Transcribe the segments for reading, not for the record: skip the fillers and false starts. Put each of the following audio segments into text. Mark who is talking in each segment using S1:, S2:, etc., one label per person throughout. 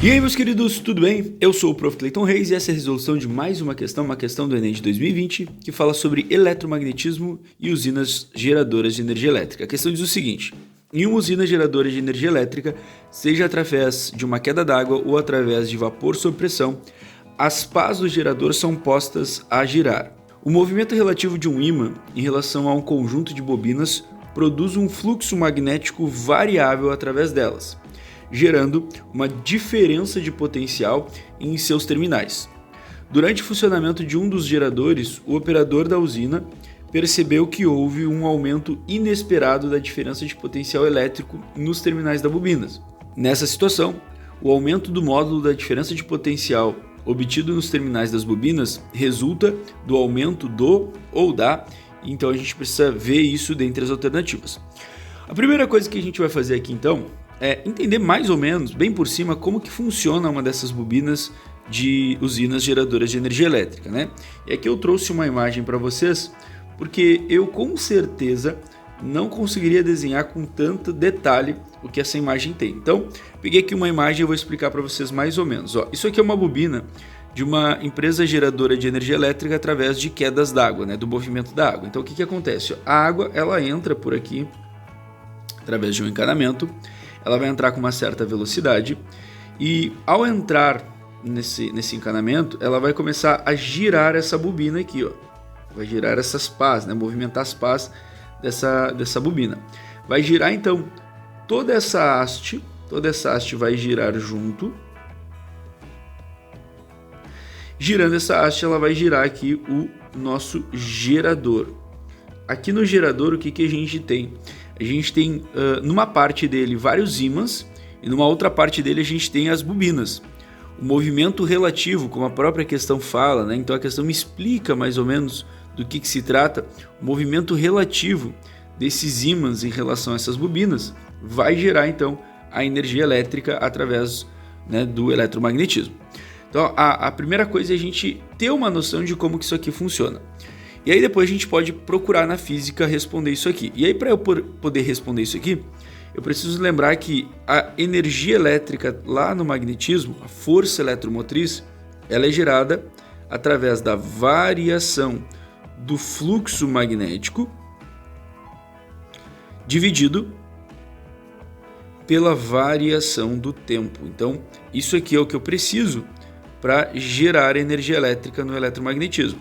S1: E aí, meus queridos, tudo bem? Eu sou o Prof. Clayton Reis e essa é a resolução de mais uma questão do Enem de 2020, que fala sobre eletromagnetismo e usinas geradoras de energia elétrica. A questão diz o seguinte: em uma usina geradora de energia elétrica, seja através de uma queda d'água ou através de vapor sob pressão, as pás do gerador são postas a girar. O movimento relativo de um ímã em relação a um conjunto de bobinas produz um fluxo magnético variável através delas, gerando uma diferença de potencial em seus terminais. Durante o funcionamento de um dos geradores, o operador da usina percebeu que houve um aumento inesperado da diferença de potencial elétrico nos terminais das bobinas. Nessa situação, o aumento do módulo da diferença de potencial obtido nos terminais das bobinas resulta do aumento do ou da, então a gente precisa ver isso dentre as alternativas. A primeira coisa que a gente vai fazer aqui então é entender mais ou menos, bem por cima, como que funciona uma dessas bobinas de usinas geradoras de energia elétrica, né? E aqui eu trouxe uma imagem para vocês, porque eu com certeza não conseguiria desenhar com tanto detalhe o que essa imagem tem. Então, peguei aqui uma imagem e vou explicar para vocês mais ou menos. Ó, isso aqui é uma bobina de uma empresa geradora de energia elétrica através de quedas d'água, né? Do movimento da água. Então, o que acontece? Ó, a água ela entra por aqui através de um encanamento. Ela vai entrar com uma certa velocidade e ao entrar nesse encanamento, ela vai começar a girar essa bobina aqui, ó. Vai girar essas pás, né? Movimentar as pás dessa bobina. Vai girar então toda essa haste vai girar junto. Girando essa haste, ela vai girar aqui o nosso gerador. Aqui no gerador, o que a gente tem? A gente tem numa parte dele vários ímãs e numa outra parte dele a gente tem as bobinas. O movimento relativo, como a própria questão fala, né? Então a questão me explica mais ou menos do que se trata. O movimento relativo desses ímãs em relação a essas bobinas vai gerar então a energia elétrica através, né, do eletromagnetismo. Então a primeira coisa é a gente ter uma noção de como que isso aqui funciona. E aí depois a gente pode procurar na física responder isso aqui. E aí para eu poder responder isso aqui, eu preciso lembrar que a energia elétrica lá no magnetismo, a força eletromotriz, ela é gerada através da variação do fluxo magnético dividido pela variação do tempo. Então isso aqui é o que eu preciso para gerar energia elétrica no eletromagnetismo.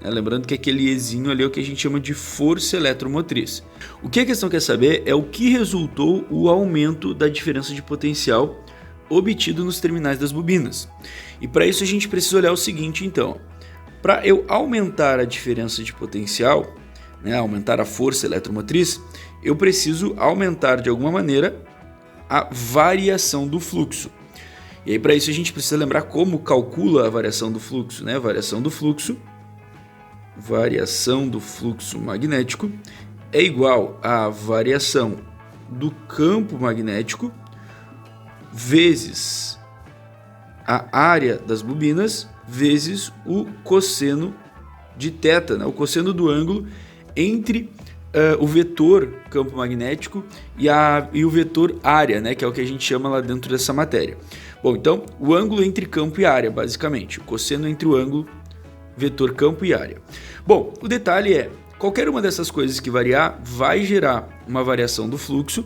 S1: Lembrando que aquele Ezinho ali é o que a gente chama de força eletromotriz. O que a questão quer saber é o que resultou o aumento da diferença de potencial obtido nos terminais das bobinas. E para isso a gente precisa olhar o seguinte então. Para eu aumentar a diferença de potencial, né, aumentar a força eletromotriz, eu preciso aumentar de alguma maneira a variação do fluxo. E aí para isso a gente precisa lembrar como calcula a variação do fluxo, né? Variação do fluxo magnético é igual à variação do campo magnético vezes a área das bobinas vezes o cosseno de θ, né? O cosseno do ângulo entre o vetor campo magnético e o vetor área, né? Que é o que a gente chama lá dentro dessa matéria. Bom, então o ângulo entre campo e área, basicamente, o cosseno entre o ângulo vetor campo e área. Bom, o detalhe é, qualquer uma dessas coisas que variar vai gerar uma variação do fluxo,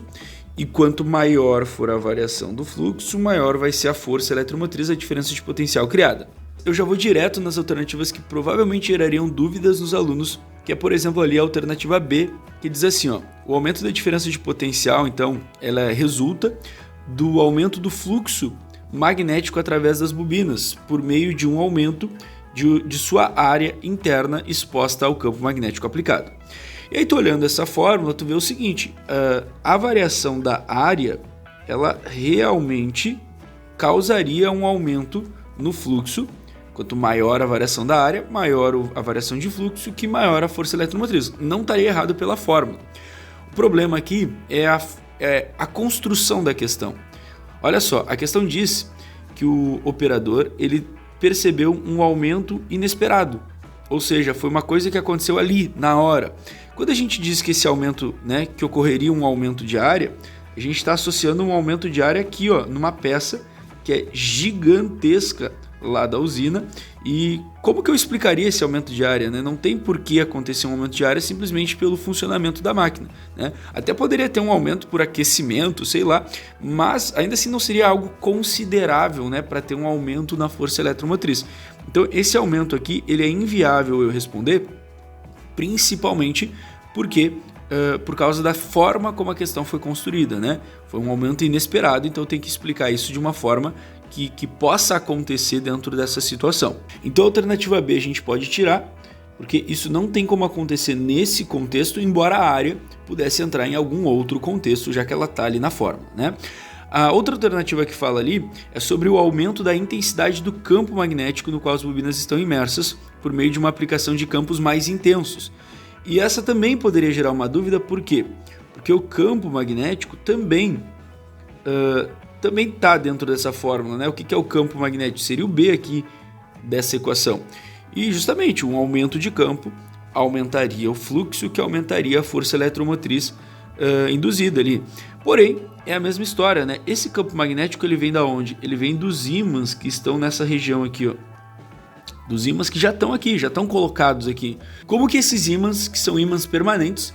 S1: e quanto maior for a variação do fluxo, maior vai ser a força eletromotriz, a diferença de potencial criada. Eu já vou direto nas alternativas que provavelmente gerariam dúvidas nos alunos, que é, por exemplo, ali a alternativa B, que diz assim, ó, o aumento da diferença de potencial, então, ela resulta do aumento do fluxo magnético através das bobinas, por meio de um aumento de sua área interna exposta ao campo magnético aplicado. E aí, tu olhando essa fórmula, tu vê o seguinte, a variação da área, ela realmente causaria um aumento no fluxo. Quanto maior a variação da área, maior a variação de fluxo, que maior a força eletromotriz. Não estaria errado pela fórmula. O problema aqui é a construção da questão. Olha só, a questão diz que o operador ele percebeu um aumento inesperado, ou seja, foi uma coisa que aconteceu ali, na hora. Quando a gente diz que esse aumento, né, que ocorreria um aumento de área, a gente está associando um aumento de área aqui, ó, numa peça que é gigantesca lá da usina. E como que eu explicaria esse aumento de área, né? Não tem por que acontecer um aumento de área simplesmente pelo funcionamento da máquina, né? Até poderia ter um aumento por aquecimento, sei lá, mas ainda assim não seria algo considerável, né, para ter um aumento na força eletromotriz. Então esse aumento aqui ele é inviável eu responder, principalmente porque por causa da forma como a questão foi construída, né? Foi um aumento inesperado, então eu tenho que explicar isso de uma forma que possa acontecer dentro dessa situação. Então a alternativa B a gente pode tirar, porque isso não tem como acontecer nesse contexto, embora a área pudesse entrar em algum outro contexto, já que ela está ali na forma, né? A outra alternativa que fala ali é sobre o aumento da intensidade do campo magnético no qual as bobinas estão imersas por meio de uma aplicação de campos mais intensos. E essa também poderia gerar uma dúvida, por quê? Porque o campo magnético também está dentro dessa fórmula, né? O que é o campo magnético? Seria o B aqui dessa equação. E justamente um aumento de campo aumentaria o fluxo, que aumentaria a força eletromotriz induzida ali. Porém, é a mesma história, né? Esse campo magnético ele vem da onde? Ele vem dos ímãs que estão nessa região aqui, ó. Dos ímãs que já estão aqui, já estão colocados aqui. Como que esses ímãs, que são ímãs permanentes,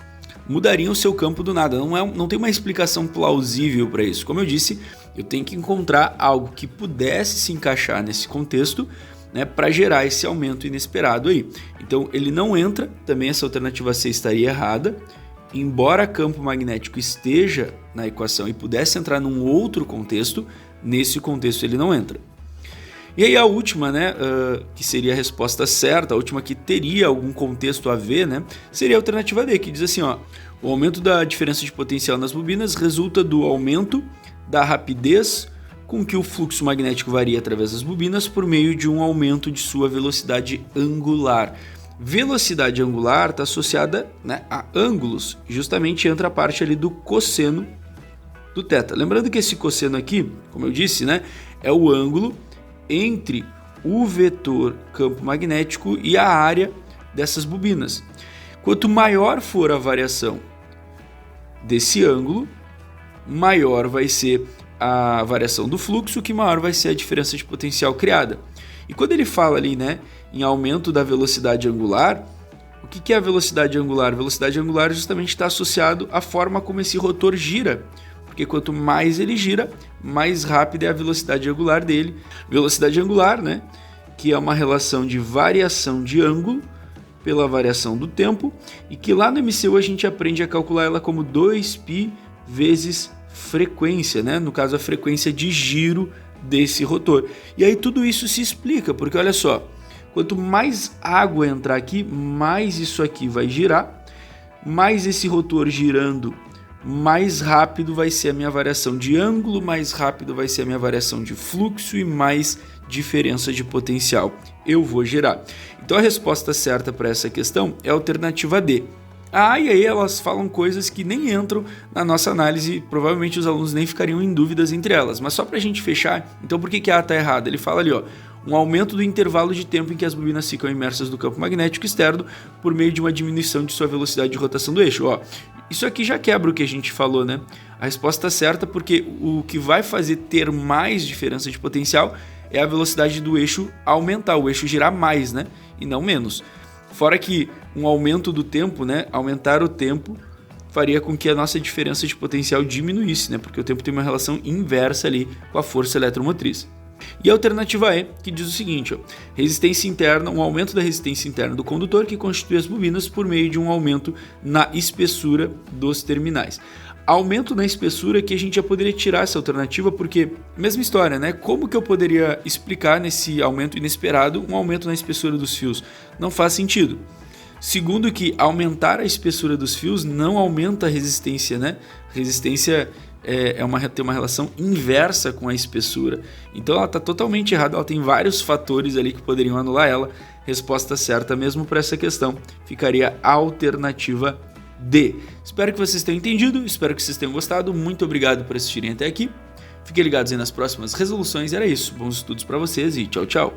S1: mudariam o seu campo do nada? Não tem uma explicação plausível para isso. Como eu disse, eu tenho que encontrar algo que pudesse se encaixar nesse contexto, né, para gerar esse aumento inesperado aí. Então ele não entra, também essa alternativa C estaria errada. Embora campo magnético esteja na equação e pudesse entrar num outro contexto, nesse contexto ele não entra. E aí a última, né, que seria a resposta certa, a última que teria algum contexto a ver, né, seria a alternativa D, que diz assim, ó, o aumento da diferença de potencial nas bobinas resulta do aumento da rapidez com que o fluxo magnético varia através das bobinas por meio de um aumento de sua velocidade angular. Velocidade angular está associada, né, a ângulos, justamente entra a parte ali do cosseno do θ. Lembrando que esse cosseno aqui, como eu disse, né, é o ângulo entre o vetor campo magnético e a área dessas bobinas. Quanto maior for a variação desse ângulo, maior vai ser a variação do fluxo, que maior vai ser a diferença de potencial criada. E quando ele fala ali, né, em aumento da velocidade angular, o que é a velocidade angular? A velocidade angular justamente está associado à forma como esse rotor gira, porque quanto mais ele gira, mais rápida é a velocidade angular dele. Velocidade angular, né, que é uma relação de variação de ângulo pela variação do tempo, e que lá no MCU a gente aprende a calcular ela como 2π vezes frequência, né? No caso a frequência de giro desse rotor. E aí tudo isso se explica, porque olha só, quanto mais água entrar aqui, mais isso aqui vai girar, mais esse rotor girando, mais rápido vai ser a minha variação de ângulo, mais rápido vai ser a minha variação de fluxo e mais diferença de potencial eu vou gerar. Então a resposta certa para essa questão é a alternativa D. E aí elas falam coisas que nem entram na nossa análise, provavelmente os alunos nem ficariam em dúvidas entre elas, mas só para a gente fechar, então por que a A está errada? Ele fala ali, ó, um aumento do intervalo de tempo em que as bobinas ficam imersas no campo magnético externo por meio de uma diminuição de sua velocidade de rotação do eixo. Ó, isso aqui já quebra o que a gente falou, né? A resposta certa, porque o que vai fazer ter mais diferença de potencial é a velocidade do eixo aumentar, o eixo girar mais, né? E não menos. Fora que um aumento do tempo, né? Aumentar o tempo faria com que a nossa diferença de potencial diminuísse, né? Porque o tempo tem uma relação inversa ali com a força eletromotriz. E a alternativa E, que diz o seguinte, ó, resistência interna, um aumento da resistência interna do condutor que constitui as bobinas por meio de um aumento na espessura dos terminais. Aumento na espessura que a gente já poderia tirar essa alternativa, porque, mesma história, né? Como que eu poderia explicar nesse aumento inesperado um aumento na espessura dos fios? Não faz sentido. Segundo que aumentar a espessura dos fios não aumenta a resistência, né? Resistência tem uma relação inversa com a espessura. Então ela está totalmente errada, ela tem vários fatores ali que poderiam anular ela. Resposta certa mesmo para essa questão ficaria a alternativa D. Espero que vocês tenham entendido, espero que vocês tenham gostado. Muito obrigado por assistirem até aqui. Fiquem ligados aí nas próximas resoluções. Era isso, bons estudos para vocês e tchau, tchau.